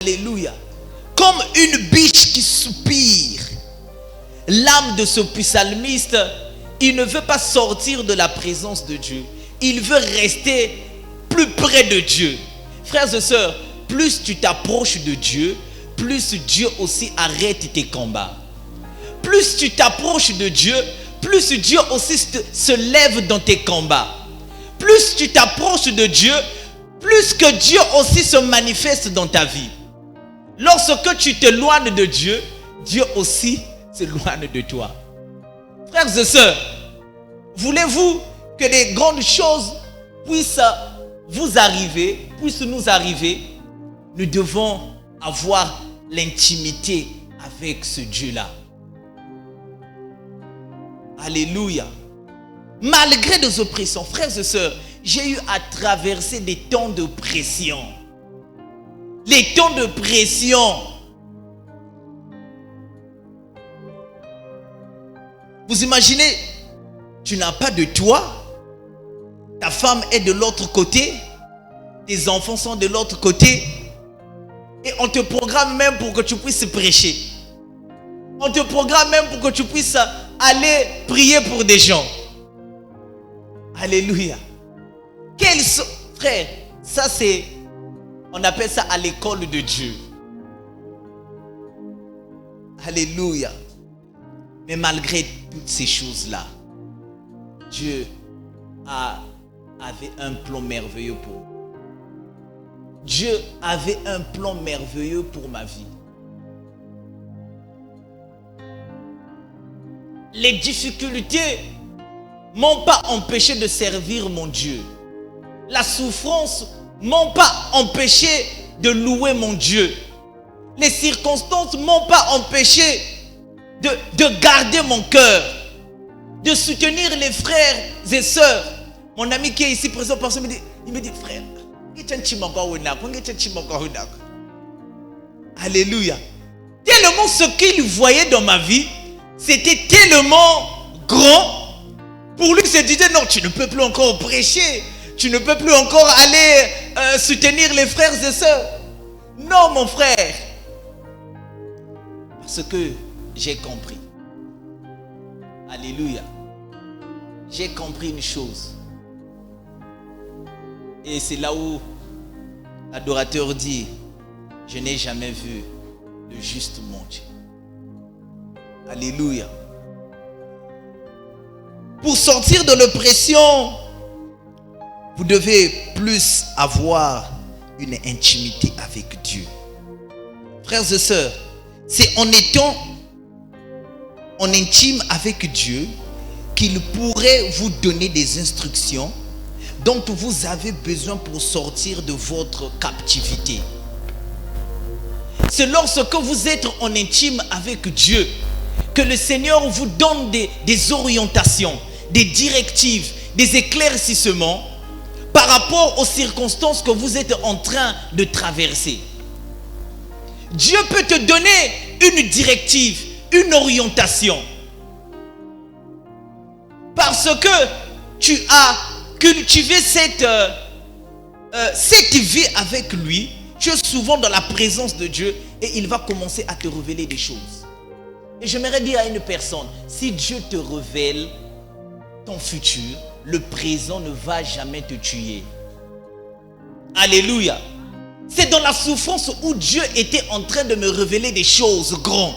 Alléluia. Comme une biche qui soupire. L'âme de ce psalmiste, il ne veut pas sortir de la présence de Dieu. Il veut rester plus près de Dieu. Frères et sœurs, plus tu t'approches de Dieu, plus Dieu aussi arrête tes combats. Plus tu t'approches de Dieu, plus Dieu aussi se lève dans tes combats. Plus tu t'approches de Dieu, plus que Dieu aussi se manifeste dans ta vie. Lorsque tu t'éloignes de Dieu, Dieu aussi s'éloigne de toi. Frères et sœurs, voulez-vous que les grandes choses puissent vous arriver, puissent nous arriver? Nous devons avoir l'intimité avec ce Dieu-là. Alléluia. Malgré des oppressions, frères et sœurs, j'ai eu à traverser des temps de pression. Les temps de pression. Vous imaginez, tu n'as pas de toit, ta femme est de l'autre côté, tes enfants sont de l'autre côté, et on te programme même pour que tu puisses prêcher. On te programme même pour que tu puisses aller prier pour des gens. Alléluia. Frère, ça c'est, on appelle ça à l'école de Dieu. Alléluia. Mais malgré toutes ces choses-là, Dieu avait un plan merveilleux pour moi. Dieu avait un plan merveilleux pour ma vie. Les difficultés m'ont pas empêché de servir mon Dieu. La souffrance m'ont pas empêché de louer mon Dieu. Les circonstances m'ont pas empêché de garder mon cœur, de soutenir les frères et sœurs. Mon ami qui est ici présent, il me dit, frère, alléluia. Tellement ce qu'il voyait dans ma vie, c'était tellement grand. Pour lui, il se disait, non, tu ne peux plus encore prêcher. Tu ne peux plus encore aller soutenir les frères et sœurs. Non, mon frère. Parce que j'ai compris. Alléluia. J'ai compris une chose. Et c'est là où l'adorateur dit, je n'ai jamais vu le juste mon Dieu. Alléluia. Pour sortir de l'oppression, vous devez plus avoir une intimité avec Dieu. Frères et sœurs, c'est en étant en intime avec Dieu qu'il pourrait vous donner des instructions dont vous avez besoin pour sortir de votre captivité. C'est lorsque vous êtes en intime avec Dieu que le Seigneur vous donne des orientations, des directives, des éclaircissements par rapport aux circonstances que vous êtes en train de traverser. Dieu peut te donner une directive, une orientation. Parce que tu as cultivé cette vie avec lui, tu es souvent dans la présence de Dieu et il va commencer à te révéler des choses. Et j'aimerais dire à une personne, si Dieu te révèle ton futur, le présent ne va jamais te tuer. Alléluia. C'est dans la souffrance où Dieu était en train de me révéler des choses grandes.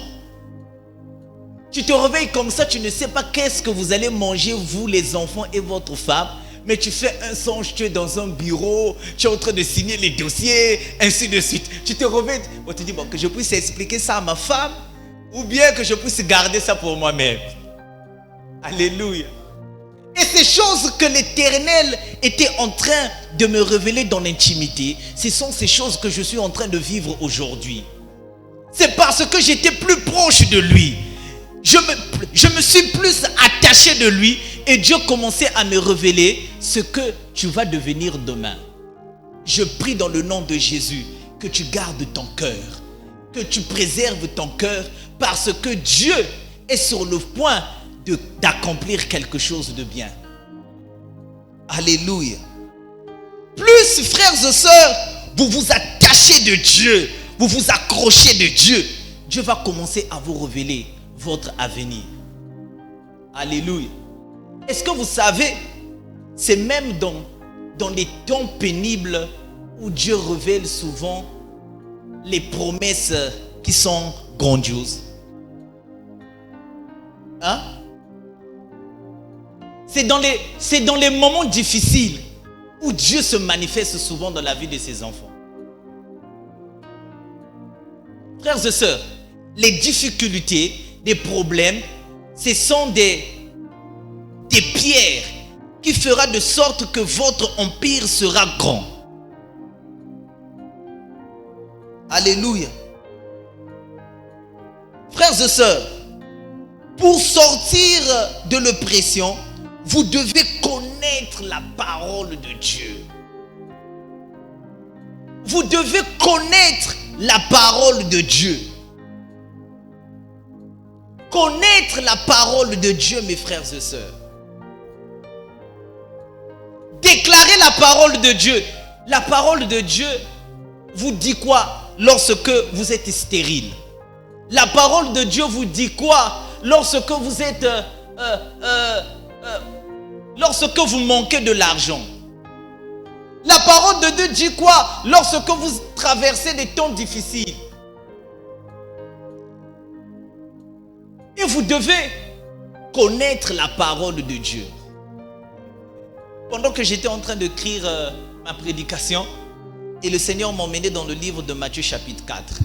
Tu te réveilles comme ça, tu ne sais pas qu'est-ce que vous allez manger, vous les enfants et votre femme. Mais tu fais un songe, tu es dans un bureau, tu es en train de signer les dossiers, ainsi de suite. Tu te réveilles, on te dit, bon, que je puisse expliquer ça à ma femme, ou bien que je puisse garder ça pour moi-même. Alléluia. Et ces choses que l'Éternel était en train de me révéler dans l'intimité, ce sont ces choses que je suis en train de vivre aujourd'hui. C'est parce que j'étais plus proche de lui. Je me suis plus attaché de lui et Dieu commençait à me révéler ce que tu vas devenir demain. Je prie dans le nom de Jésus que tu gardes ton cœur, que tu préserves ton cœur parce que Dieu est sur le point d'accomplir quelque chose de bien. Alléluia. Plus, frères et sœurs, vous vous attachez de Dieu, vous vous accrochez de Dieu, Dieu va commencer à vous révéler votre avenir. Alléluia. Est-ce que vous savez, c'est même dans les temps pénibles où Dieu révèle souvent les promesses qui sont grandioses. Hein? C'est dans les moments difficiles où Dieu se manifeste souvent dans la vie de ses enfants. Frères et sœurs, les difficultés, les problèmes, ce sont des pierres qui feront de sorte que votre empire sera grand. Alléluia. Frères et sœurs, pour sortir de l'oppression, vous devez connaître la parole de Dieu. Vous devez connaître la parole de Dieu. Connaître la parole de Dieu, mes frères et sœurs. Déclarer la parole de Dieu. La parole de Dieu vous dit quoi lorsque vous êtes stérile? La parole de Dieu vous dit quoi lorsque vous êtes lorsque vous manquez de l'argent? La parole de Dieu dit quoi lorsque vous traversez des temps difficiles? Et vous devez connaître la parole de Dieu. Pendant que j'étais en train d'écrire ma prédication, et le Seigneur m'a emmené dans le livre de Matthieu chapitre 4.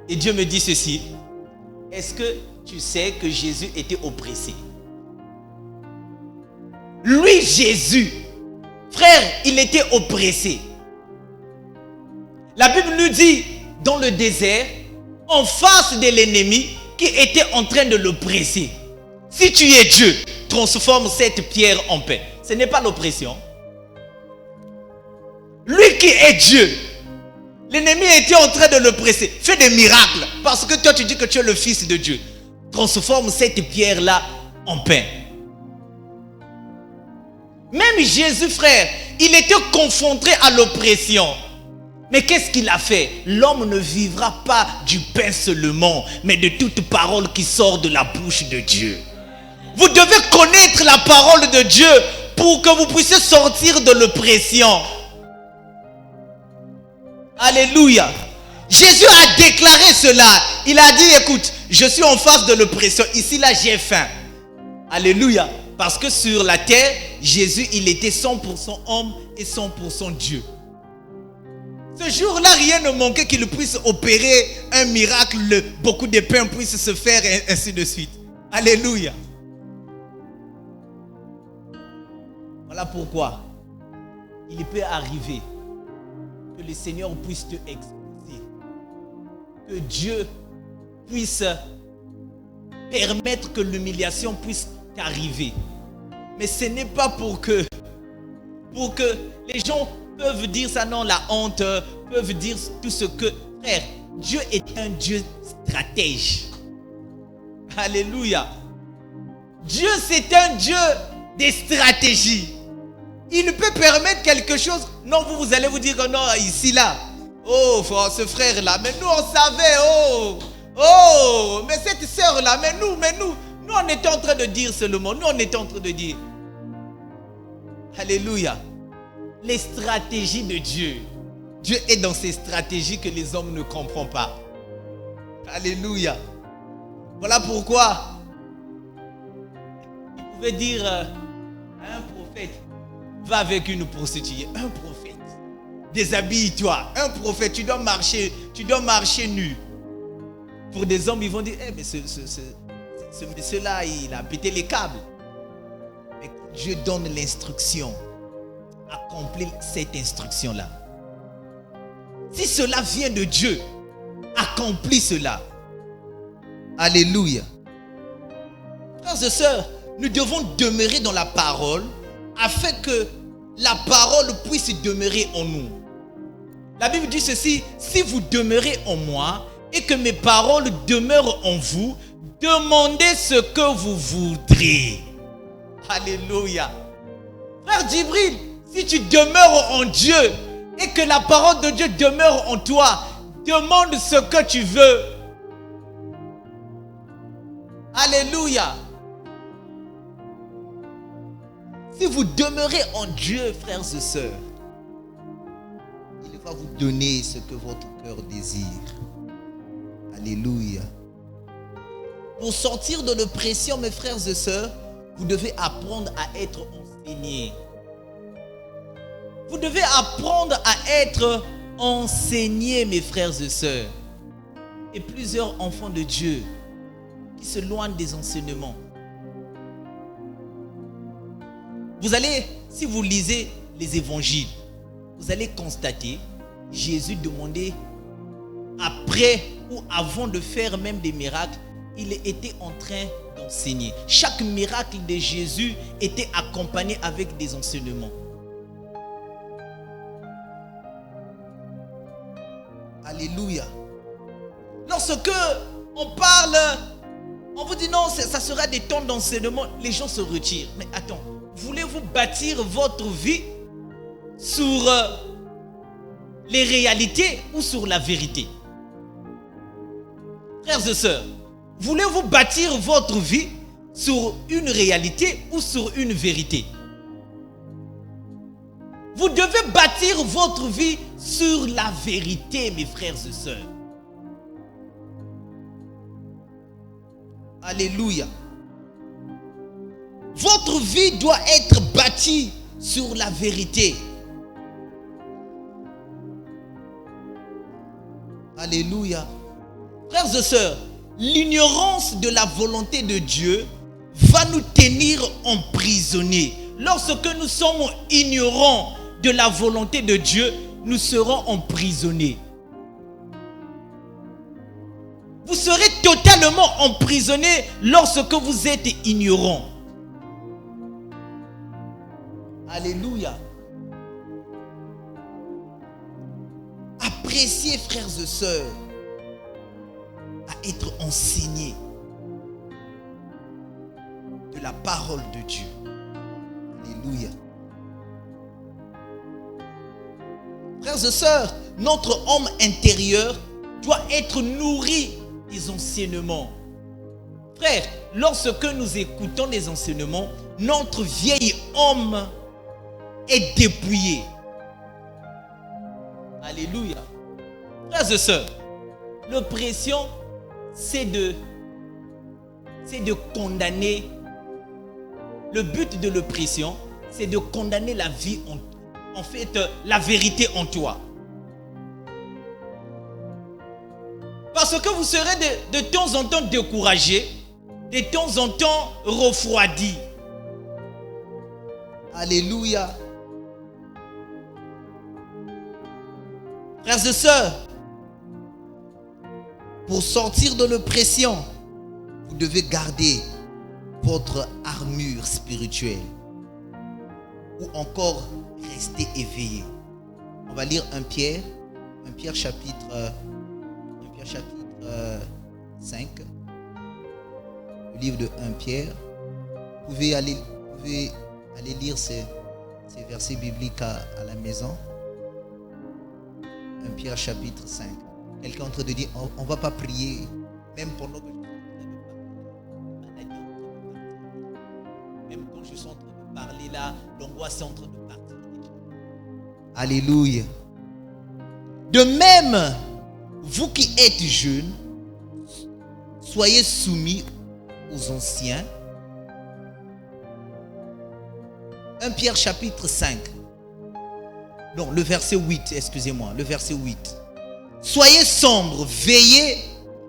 Et Dieu me dit ceci: est-ce que tu sais que Jésus était oppressé? Lui, Jésus, frère, il était oppressé. La Bible nous dit, dans le désert, en face de l'ennemi qui était en train de l'oppresser. Si tu es Dieu, transforme cette pierre en pain. Ce n'est pas l'oppression. Lui qui est Dieu, l'ennemi était en train de l'oppresser. Fais des miracles. Parce que toi tu dis que tu es le fils de Dieu. Transforme cette pierre-là en pain. Même Jésus, frère, il était confronté à l'oppression. Mais qu'est-ce qu'il a fait? L'homme ne vivra pas du pain seulement, mais de toute parole qui sort de la bouche de Dieu. Vous devez connaître la parole de Dieu pour que vous puissiez sortir de l'oppression. Alléluia. Jésus a déclaré cela. Il a dit, écoute, je suis en face de l'oppression. Ici, là, j'ai faim. Alléluia. Parce que sur la terre, Jésus, il était 100% homme et 100% Dieu. Ce jour-là, rien ne manquait qu'il puisse opérer un miracle, beaucoup de pain puissent se faire et ainsi de suite. Alléluia. Voilà pourquoi il peut arriver que le Seigneur puisse te exposer, que Dieu puisse permettre que l'humiliation puisse t'arriver. Mais ce n'est pas pour que les gens peuvent dire ça, non, la honte, peuvent dire tout ce que... Frère, Dieu est un Dieu stratège. Alléluia. Dieu, c'est un Dieu des stratégies. Il peut permettre quelque chose. Non, vous allez vous dire, non, ici, là. Oh, ce frère-là, mais nous, on savait, oh, mais cette sœur-là, mais nous, on était en train de dire seulement, nous, on était en train de dire. Alléluia. Les stratégies de Dieu. Dieu est dans ces stratégies que les hommes ne comprennent pas. Alléluia. Voilà pourquoi il pouvait dire à un prophète, va avec une prostituée. Un prophète. Déshabille-toi. Un prophète, tu dois marcher nu. Pour des hommes, ils vont dire, mais ce monsieur-là, il a pété les câbles. Mais Dieu donne l'instruction. Accomplir cette instruction-là. Si cela vient de Dieu, accomplis cela. Alléluia. Frères et sœurs, nous devons demeurer dans la parole afin que la parole puisse demeurer en nous. La Bible dit ceci: si vous demeurez en moi et que mes paroles demeurent en vous, demandez ce que vous voudrez. Alléluia. Frère Djibril, si tu demeures en Dieu et que la parole de Dieu demeure en toi, Demande ce que tu veux. Alléluia. Si vous demeurez en Dieu, frères et sœurs, il va vous donner ce que votre cœur désire. Alléluia. Pour sortir de l'oppression, mes frères et sœurs, vous devez apprendre à être enseigné. Vous devez apprendre à être enseigné, mes frères et sœurs. Et plusieurs enfants de Dieu qui se loignent des enseignements. Vous allez, si vous lisez les évangiles, vous allez constater Jésus demandait après ou avant de faire même des miracles, il était en train d'enseigner. Chaque miracle de Jésus était accompagné avec des enseignements. Alléluia. Lorsque on parle, on vous dit non, ça sera des temps d'enseignement, les gens se retirent. Mais attends, voulez-vous bâtir votre vie sur les réalités ou sur la vérité? Frères et sœurs, voulez-vous bâtir votre vie sur une réalité ou sur une vérité? Vous devez bâtir votre vie sur la vérité, mes frères et sœurs. Alléluia. Votre vie doit être bâtie sur la vérité. Alléluia. Frères et sœurs, l'ignorance de la volonté de Dieu va nous tenir emprisonnés. Lorsque nous sommes ignorants de la volonté de Dieu, nous serons emprisonnés. Vous serez totalement emprisonnés lorsque vous êtes ignorants. Alléluia. Appréciez, frères et sœurs, à être enseignés de la parole de Dieu. Alléluia. Frères et sœurs, notre homme intérieur doit être nourri des enseignements. Frères, lorsque nous écoutons les enseignements, notre vieil homme est dépouillé. Alléluia. Frères et sœurs, l'oppression, c'est de condamner. Le but de l'oppression, c'est de condamner la vie, en fait, la vérité en toi. Parce que vous serez de temps en temps découragé, de temps en temps refroidi. Alléluia. Frères et sœurs, pour sortir de l'oppression, vous devez garder votre armure spirituelle ou encore rester éveillé. On va lire 1 Pierre chapitre 5, le livre de 1 Pierre. Vous pouvez aller lire ces versets bibliques à la maison. 1 Pierre chapitre 5. Quelqu'un est en train de dire, on ne va pas prier, même pendant que je suis en train de parler. Même quand je suis en train de parler là, l'angoisse est en train de partir. Alléluia. De même, vous qui êtes jeunes, soyez soumis aux anciens. 1 Pierre chapitre 5. Non, le verset 8, excusez-moi, le verset 8. Soyez sombres, veillez,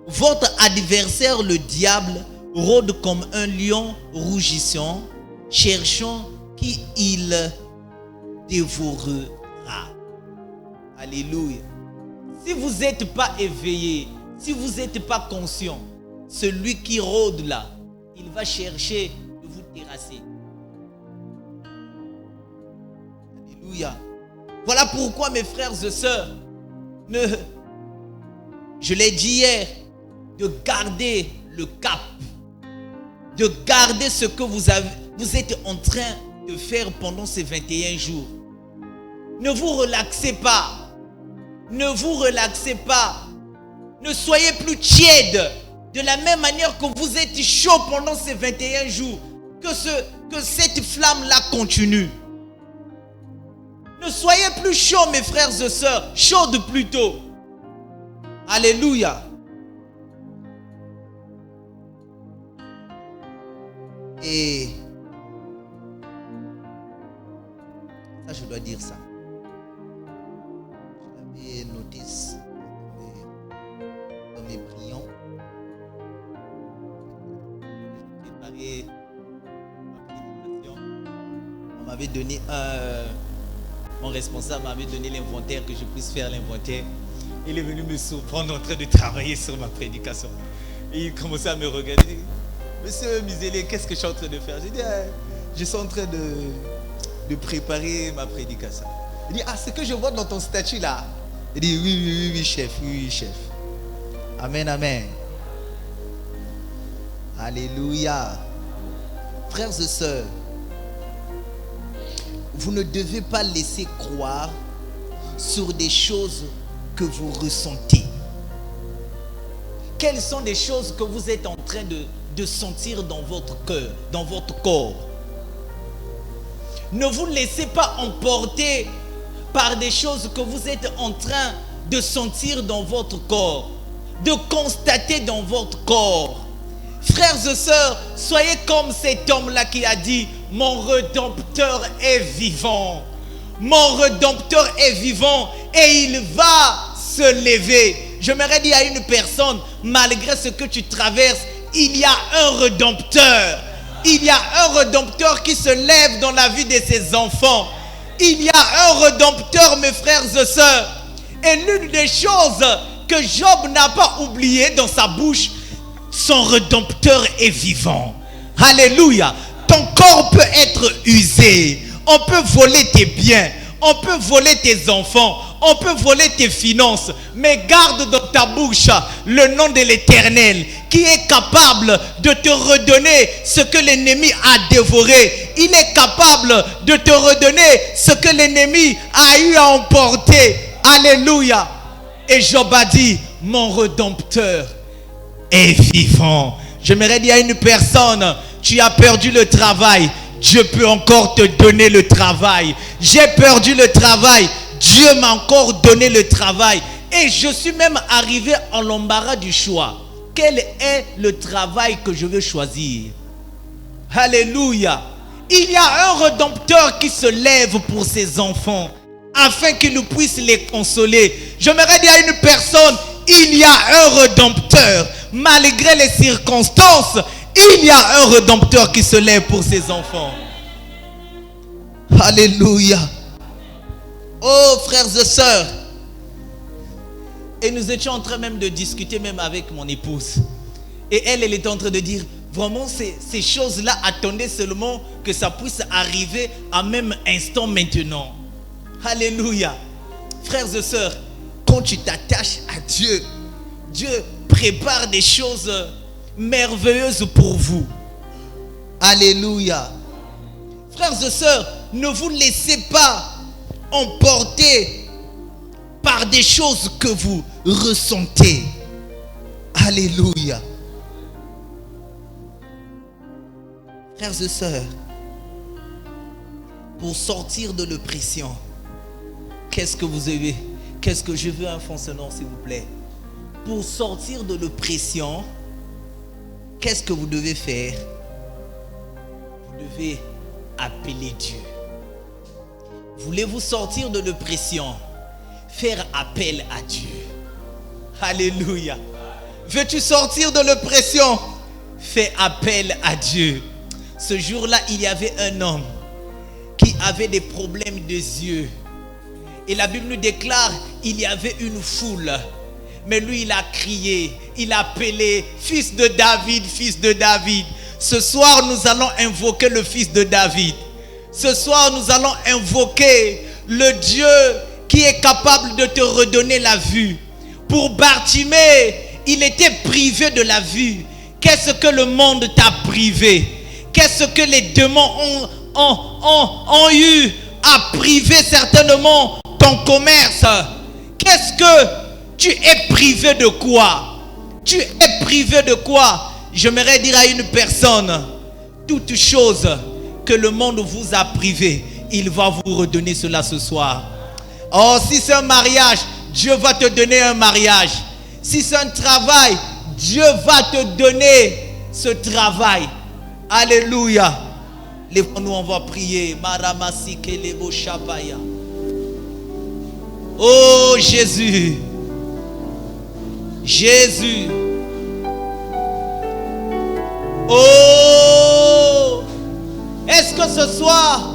votre adversaire le diable rôde comme un lion rougissant, cherchant qui il dévorera. Alléluia. Si vous n'êtes pas éveillé, si vous n'êtes pas conscient, celui qui rôde là, il va chercher de vous terrasser. Alléluia. Voilà pourquoi, mes frères et sœurs, je l'ai dit hier, de garder le cap, de garder ce que vous êtes en train de faire pendant ces 21 jours. Ne vous relaxez pas. Ne vous relaxez pas. soyez plus tiède. De la même manière que vous êtes chaud pendant ces 21 jours, que cette flamme-là continue. Ne soyez plus chaud, mes frères et sœurs, chaude plutôt. Alléluia. Et ça, je dois dire ça. J'avais noté dans mes prions. J'ai préparé ma prédication. On m'avait donné mon responsable m'avait donné l'inventaire, que je puisse faire l'inventaire. Il est venu me surprendre en train de travailler sur ma prédication. Et il commençait à me regarder. Monsieur Misélé, qu'est-ce que je suis en train de faire? J'ai dit, je suis en train de préparer ma prédication. Il dit, ce que je vois dans ton statut là. Il dit, oui, chef, oui, chef. Amen, amen. Alléluia. Frères et sœurs, vous ne devez pas laisser croire sur des choses que vous ressentez. Quelles sont les choses que vous êtes en train de sentir dans votre cœur, dans votre corps? Ne vous laissez pas emporter par des choses que vous êtes en train de sentir dans votre corps, de constater dans votre corps. Frères et sœurs, soyez comme cet homme-là qui a dit: mon Rédempteur est vivant. Mon Rédempteur est vivant et il va se lever. J'aimerais dire à une personne, malgré ce que tu traverses, il y a un Rédempteur. Il y a un Rédempteur qui se lève dans la vie de ses enfants. Il y a un Rédempteur, mes frères et sœurs. Et l'une des choses que Job n'a pas oublié dans sa bouche, son Rédempteur est vivant. Alléluia. Ton corps peut être usé. On peut voler tes biens. On peut voler tes enfants. On peut voler tes finances. Mais garde dans ta bouche le nom de l'Éternel, qui est capable de te redonner ce que l'ennemi a dévoré. Il est capable de te redonner ce que l'ennemi a eu à emporter. Alléluia. Et Job a dit: mon Rédempteur est vivant. J'aimerais dire à une personne: tu as perdu le travail, Dieu peut encore te donner le travail. J'ai perdu le travail, Dieu m'a encore donné le travail. Et je suis même arrivé en l'embarras du choix. Quel est le travail que je veux choisir? Alléluia. Il y a un Rédempteur qui se lève pour ses enfants, afin qu'il puisse les consoler. J'aimerais dire à une personne: il y a un Rédempteur. Malgré les circonstances, il y a un Rédempteur qui se lève pour ses enfants. Alléluia. Oh, frères et sœurs. Et nous étions en train même de discuter même avec mon épouse. Et elle était en train de dire: vraiment, ces choses-là, attendez seulement que ça puisse arriver à même instant maintenant. Alléluia. Frères et sœurs, quand tu t'attaches à Dieu, Dieu prépare des choses merveilleuses pour vous. Alléluia. Frères et sœurs, ne vous laissez pas emporter par des choses que vous ressentez. Alléluia. Frères et sœurs, pour sortir de l'oppression, qu'est-ce que vous avez? Qu'est-ce que je veux un fonctionnaire, s'il vous plaît? Pour sortir de l'oppression, qu'est-ce que vous devez faire? Vous devez appeler Dieu. Voulez-vous sortir de l'oppression? Faire appel à Dieu. Alléluia. Veux-tu sortir de l'oppression? Fais appel à Dieu. Ce jour-là, il y avait un homme qui avait des problèmes de yeux. Et la Bible nous déclare, il y avait une foule. Mais lui, il a crié, il a appelé: fils de David, fils de David. Ce soir, nous allons invoquer le fils de David. Ce soir, nous allons invoquer le Dieu qui est capable de te redonner la vue. Pour Bartimée, il était privé de la vue. Qu'est-ce que le monde t'a privé? Qu'est-ce que les démons ont eu à priver certainement ton commerce? Qu'est-ce que tu es privé de quoi? Tu es privé de quoi? J'aimerais dire à une personne, toute chose que le monde vous a privé, il va vous redonner cela ce soir. Oh, si c'est un mariage, Dieu va te donner un mariage. Si c'est un travail, Dieu va te donner ce travail. Alléluia. Lève-nous, on va prier. Oh Jésus. Jésus. Oh. Est-ce que ce soir,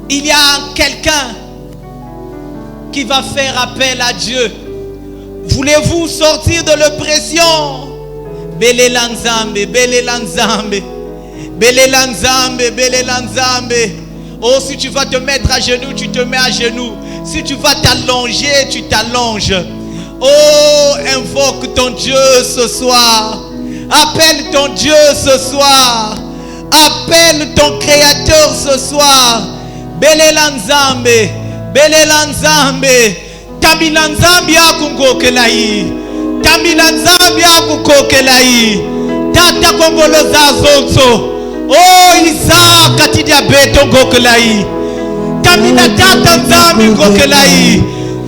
il y a quelqu'un qui va faire appel à Dieu? Voulez-vous sortir de l'oppression? Belela Nzambe, belela Nzambe, belela Nzambe, belela Nzambe. Oh, si tu vas te mettre à genoux, tu te mets à genoux. Si tu vas t'allonger, tu t'allonges. Oh, invoque ton Dieu ce soir. Appelle ton Dieu ce soir. Appelle ton Créateur ce soir. Belela Nzambe, belela Nzambe. Tamila Nzambe akungokelai. Tamila Nzambe akukokelai. Tata kongolo zazonso. Oh Isaac katidia beto ngokelai. Tamila tata Nzambe ngokelai.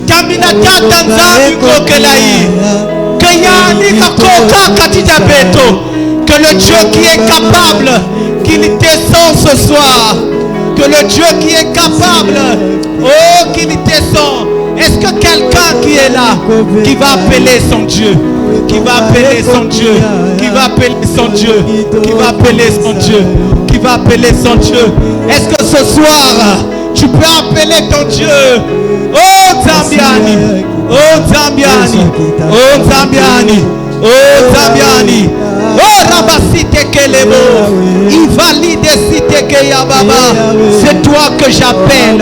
Tamila tata Nzambe ngokelai. Kayani kakoka katidia beto. Que le Dieu qui est capable, qu'il descend ce soir. Que le Dieu qui est capable, oh, qu'il descend. Est-ce que quelqu'un qui est là, qui va appeler son Dieu, qui va appeler son Dieu, qui va appeler son Dieu, qui va appeler son Dieu, qui va appeler son Dieu? Est-ce que ce soir, tu peux appeler ton Dieu? Oh Zambiani, oh Zambiani, oh Zambiani, oh Zambiani. Oh Rabasite Kelebo, Ivalide Site Keyababa. C'est toi que j'appelle.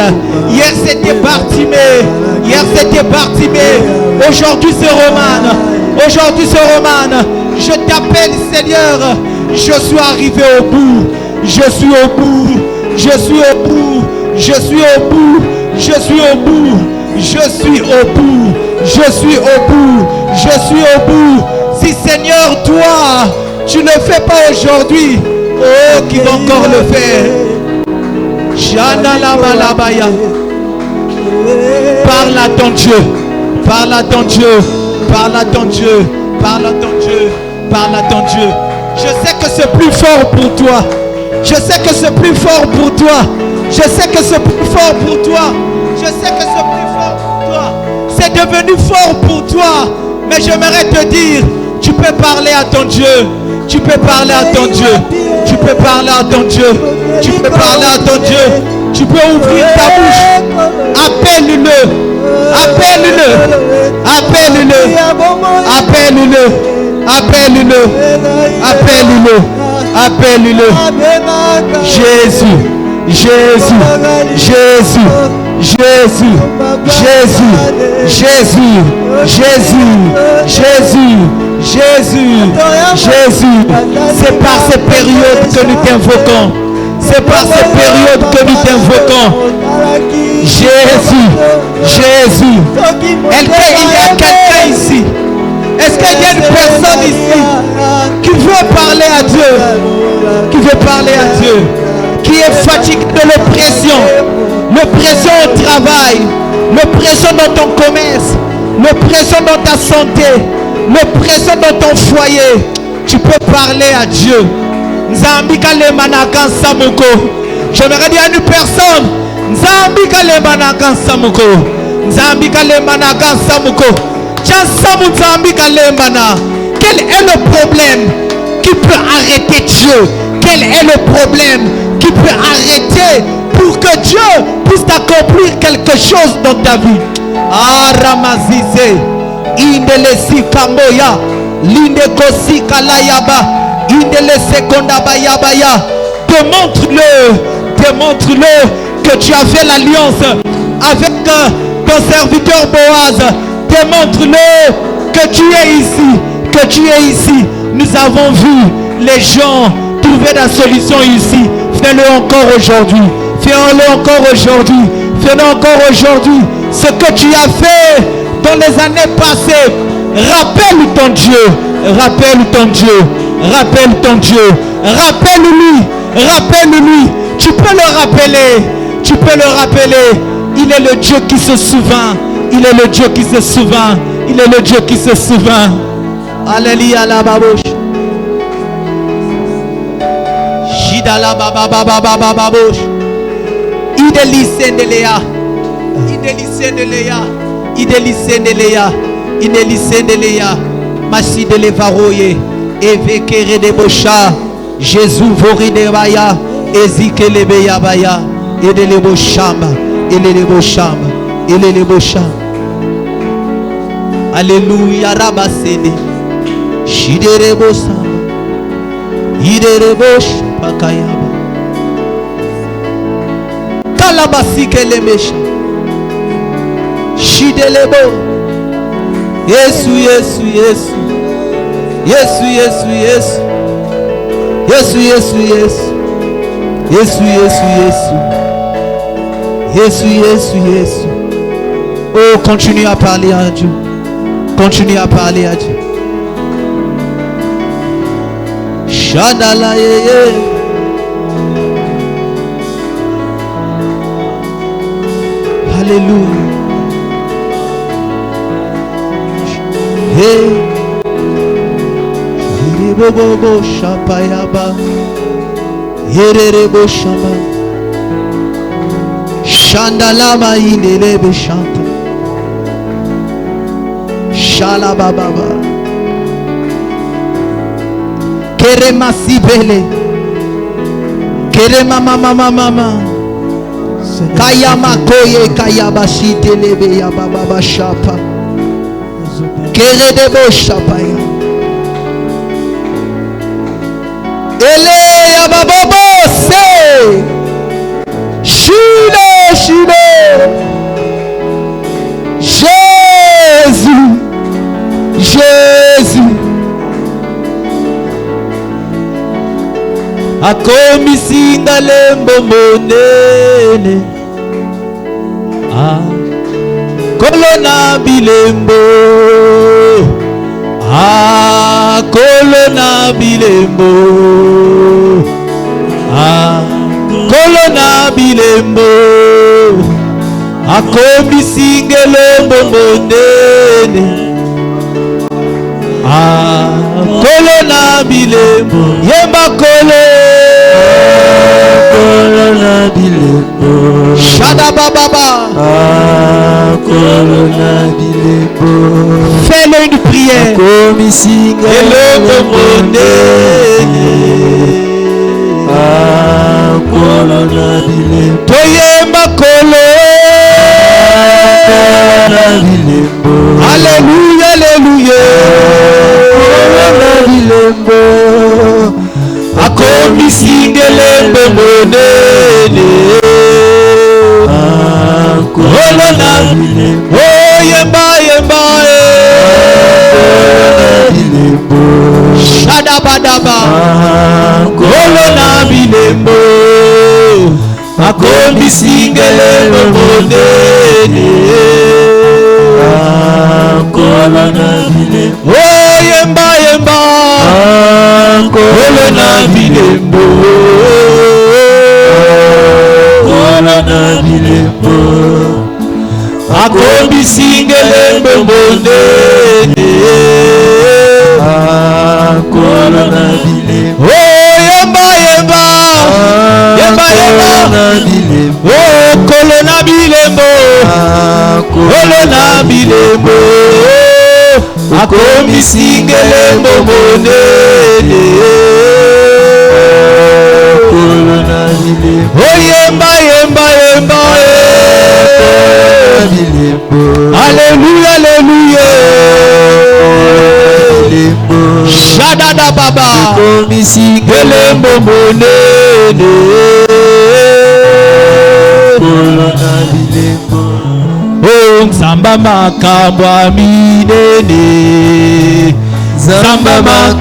Hier c'était Bartimée. Hier c'était Bartimée. Aujourd'hui c'est Romane. Aujourd'hui c'est Romane. Je t'appelle Seigneur. Je suis arrivé au bout. Je suis au bout. Je suis au bout. Je suis au bout. Je suis au bout. Je suis au bout. Je suis au bout. Je suis au bout. Si Seigneur, toi, tu ne le fais pas aujourd'hui, oh, qui va encore le faire? Janamalabaya. Parle à ton Dieu. Parle à ton Dieu. Parle à ton Dieu. Parle à ton Dieu. Parle à ton Dieu. Je sais que c'est plus fort pour toi. Je sais que c'est plus fort pour toi. Je sais que c'est plus fort pour toi. Je sais que c'est plus fort pour toi. C'est devenu fort pour toi. Mais j'aimerais te dire, tu peux parler à ton Dieu. Tu peux parler à ton Dieu. Tu peux parler à ton Dieu. Tu peux parler à ton Dieu. Tu peux ouvrir ta bouche. Appelle-le. Appelle-le. Appelle-le. Appelle-le. Appelle-le. Appelle-le. Appelle-le. Jésus. Jésus. Jésus. Jésus. Jésus. Jésus. Jésus. Jésus. Jésus, Jésus, c'est par ces périodes que nous t'invoquons. C'est par ces périodes que nous t'invoquons. Jésus, Jésus. Est-ce qu'il y a quelqu'un ici? Est-ce qu'il y a une personne ici qui veut parler à Dieu? Qui veut parler à Dieu? Qui est fatigué de l'oppression? L'oppression au travail, l'oppression dans ton commerce, l'oppression dans ta santé, l'oppression dans ton foyer. Tu peux parler à Dieu. J'aimerais dire à une personne, quel est le problème qui peut arrêter Dieu? Quel est le problème qui peut arrêter pour que Dieu puisse accomplir quelque chose dans ta vie? Ah, Ramazise. Indelesi Kamboya, Lindekosi Kalayaba, Indelese Kondabayabaya. Démontre-le que tu as fait l'alliance avec ton serviteur Boaz. Démontre-le que tu es ici, Nous avons vu les gens trouver la solution ici. Fais-le encore aujourd'hui. Fais-le encore aujourd'hui. Fais-le encore aujourd'hui. Ce que tu as fait dans les années passées, Rappelle ton Dieu. Rappelle ton Dieu. Rappelle ton Dieu. Rappelle-lui. Rappelle-lui. Tu peux le rappeler. Tu peux le rappeler. Il est le Dieu qui se souvient. Il est le Dieu qui se souvient. Il est le Dieu qui se souvient. Alléluia la babouche. Jidala baba baba baba babouche. Idélicé de Léa. Idélicé de Léa. Idélicé de Léa. Idélicé de Léa. Massi de l'Evaroye. Évekere de Bocha. Jésus vori de Baya. Ezike le Beya Baya. Et de l'Ebochamba. Et de l'Ebochamba. Et de l'Ebochamba. Alléluia, Rabasede. Shidere Samba. Idere Bosh Pakayaba. Kalabasi Kelemesha. Shidelebo. Yesu, Yesu, Yesu. Yesu, Yesu, Yesu. Yesu, Yesu, Yesu. Yesu, Yesu, Yesu. Yesu, Yesu, Yesu. Oh, continue à parler à Dieu. Continue à parler à Dieu. Shadala yeye. Alléluia. Hey. Bobo shapayaba. Yerebo shama. Shandalama inelebe shanta. Shalababa. Kerema sibele. Kerema mama. Kayama koye kayabashi telebe ya baba shapa. Keredebo shapaya. Ele ya baba se. Shile. Jésus. Akomisinga lembo monene. Kolona bilembo. Kolona bilembo. Kolona bilembo. Akomisinga lembo monene. Kolona bilembo. Yemba kolo. Kolona bilembo. Shada baba. Kolona bilembo. Fais-le une prière. Komisinga lembo monene. Kolona bilembo. Toyemba kolo. Kolona bilembo. Alléluia, alléluia. Kolona bilembo. Akomisinga lembo monene. Kolona bilembo. Oh yemba. Kolona bilembo. Shadabadaba. Kolona bilembo. Akomisinga lembo monene. Kolona bilembo. Oh yemba. Kolona bilembo. Kolona bilembo. Akomisinga lembo monene. Kolona bilembo. Oh yemba. Kolona bilembo. Oh kolona bilembo. Kolona bilembo. Akomisinga lembo monene. Kolona bilembo. Oh yemba. Alléluia, alléluia. Shadada baba. Akomisinga lembo monene. Kolona bilembo. Oh Nzamba makambo minene. Nzamba makambo